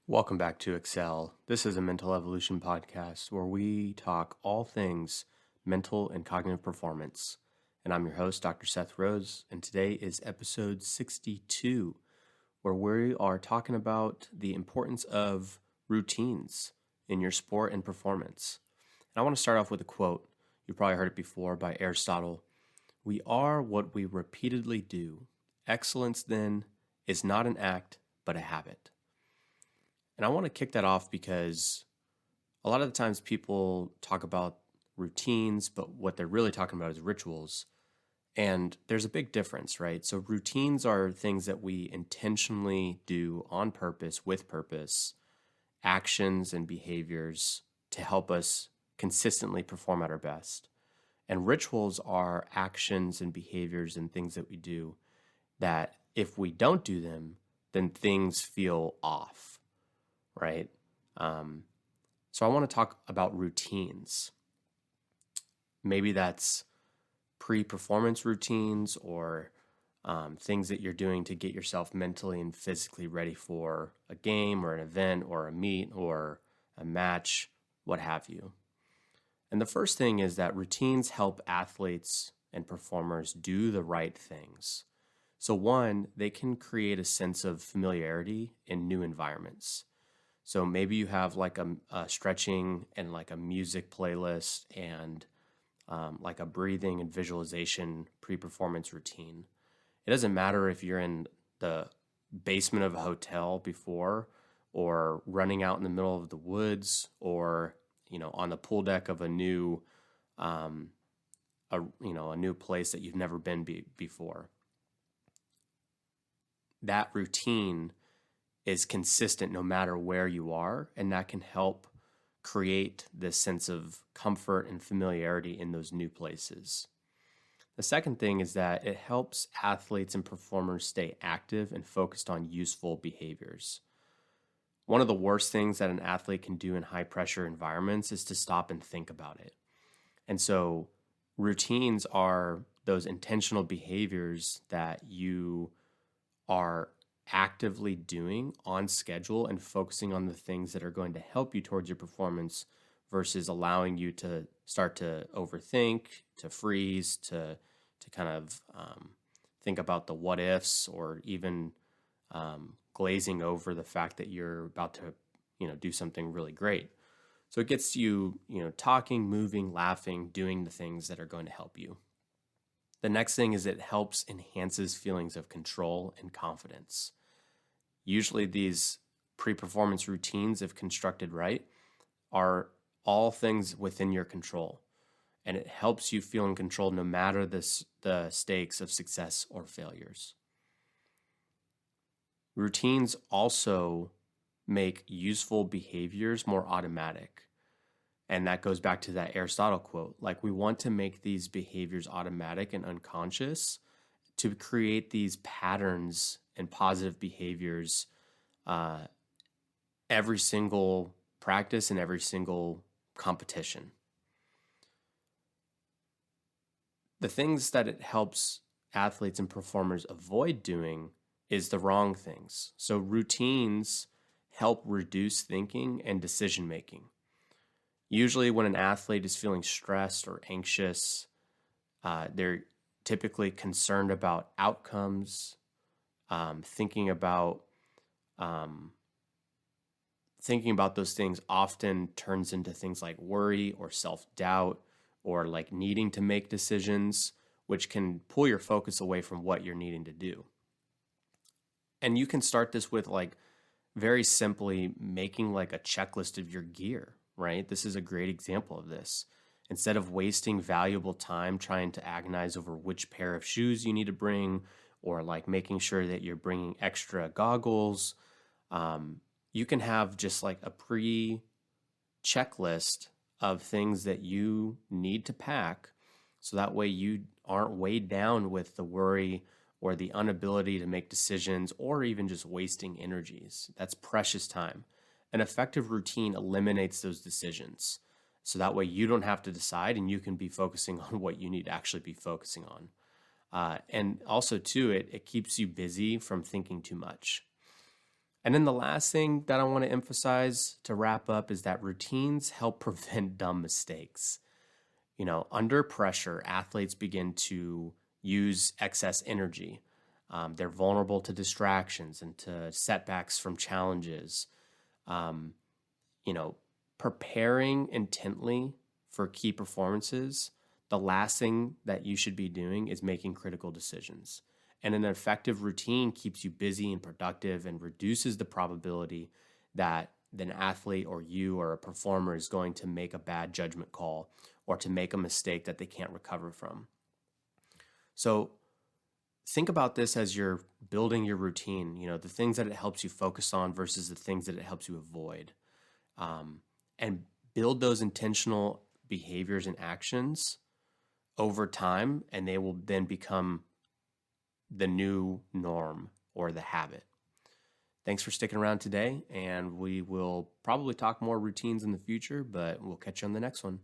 Welcome back to Excel. This is a mental evolution podcast where we talk all things mental and cognitive performance. And I'm your host, Dr. Seth Rose, and today is episode 62, where we are talking about the importance of routines in your sport and performance. And I want to start off with a quote. You've probably heard it before by Aristotle. We are what we repeatedly do. Excellence, then, is not an act, but a habit. And I want to kick that off because a lot of the times people talk about routines, but what they're really talking about is rituals. And there's a big difference, right? So routines are things that we intentionally do on purpose, with purpose, actions and behaviors to help us consistently perform at our best. And rituals are actions and behaviors and things that we do that if we don't do them, then things feel off, right? So I want to talk about routines. Maybe that's pre-performance routines or things that you're doing to get yourself mentally and physically ready for a game or an event or a meet or a match, what have you. And the first thing is that routines help athletes and performers do the right things. So one, they can create a sense of familiarity in new environments. So maybe you have like a stretching and like a music playlist and like a breathing and visualization pre-performance routine. It doesn't matter if you're in the basement of a hotel before or running out in the middle of the woods or, on the pool deck of a new, a new place that you've never been before. That routine is consistent no matter where you are, and that can help create this sense of comfort and familiarity in those new places. The second thing is that it helps athletes and performers stay active and focused on useful behaviors. One of the worst things that an athlete can do in high pressure environments is to stop and think about it. And so routines are those intentional behaviors that you are actively doing on schedule and focusing on the things that are going to help you towards your performance versus allowing you to start to overthink, to freeze, to kind of think about the what ifs or even glazing over the fact that you're about to do something really great. So it gets you talking, moving, laughing, doing the things that are going to help you. The next thing is it helps enhances feelings of control and confidence. Usually these pre-performance routines, if constructed right, are all things within your control. And it helps you feel in control no matter the stakes of success or failures. Routines also make useful behaviors more automatic. And that goes back to that Aristotle quote. Like, we want to make these behaviors automatic and unconscious to create these patterns and positive behaviors every single practice and every single competition. The things that it helps athletes and performers avoid doing is the wrong things. So routines help reduce thinking and decision making. Usually when an athlete is feeling stressed or anxious, they're typically concerned about outcomes, thinking about those things often turns into things like worry or self-doubt or like needing to make decisions, which can pull your focus away from what you're needing to do. And you can start this with like very simply making like a checklist of your gear, right? This is a great example of this. Instead of wasting valuable time trying to agonize over which pair of shoes you need to bring or like making sure that you're bringing extra goggles, you can have just like a pre-checklist of things that you need to pack so that way you aren't weighed down with the worry or the inability to make decisions or even just wasting energies. That's precious time. An effective routine eliminates those decisions. So that way you don't have to decide and you can be focusing on what you need to actually be focusing on. And also too, it keeps you busy from thinking too much. And then the last thing that I want to emphasize to wrap up is that routines help prevent dumb mistakes. Under pressure, athletes begin to use excess energy. They're vulnerable to distractions and to setbacks from challenges. Um, Preparing intently for key performances, the last thing that you should be doing is making critical decisions. And an effective routine keeps you busy and productive and reduces the probability that an athlete or you or a performer is going to make a bad judgment call or to make a mistake that they can't recover from. So think about this as you're building your routine, the things that it helps you focus on versus the things that it helps you avoid. And build those intentional behaviors and actions over time, and they will then become the new norm or the habit. Thanks for sticking around today, and we will probably talk more routines in the future, but we'll catch you on the next one.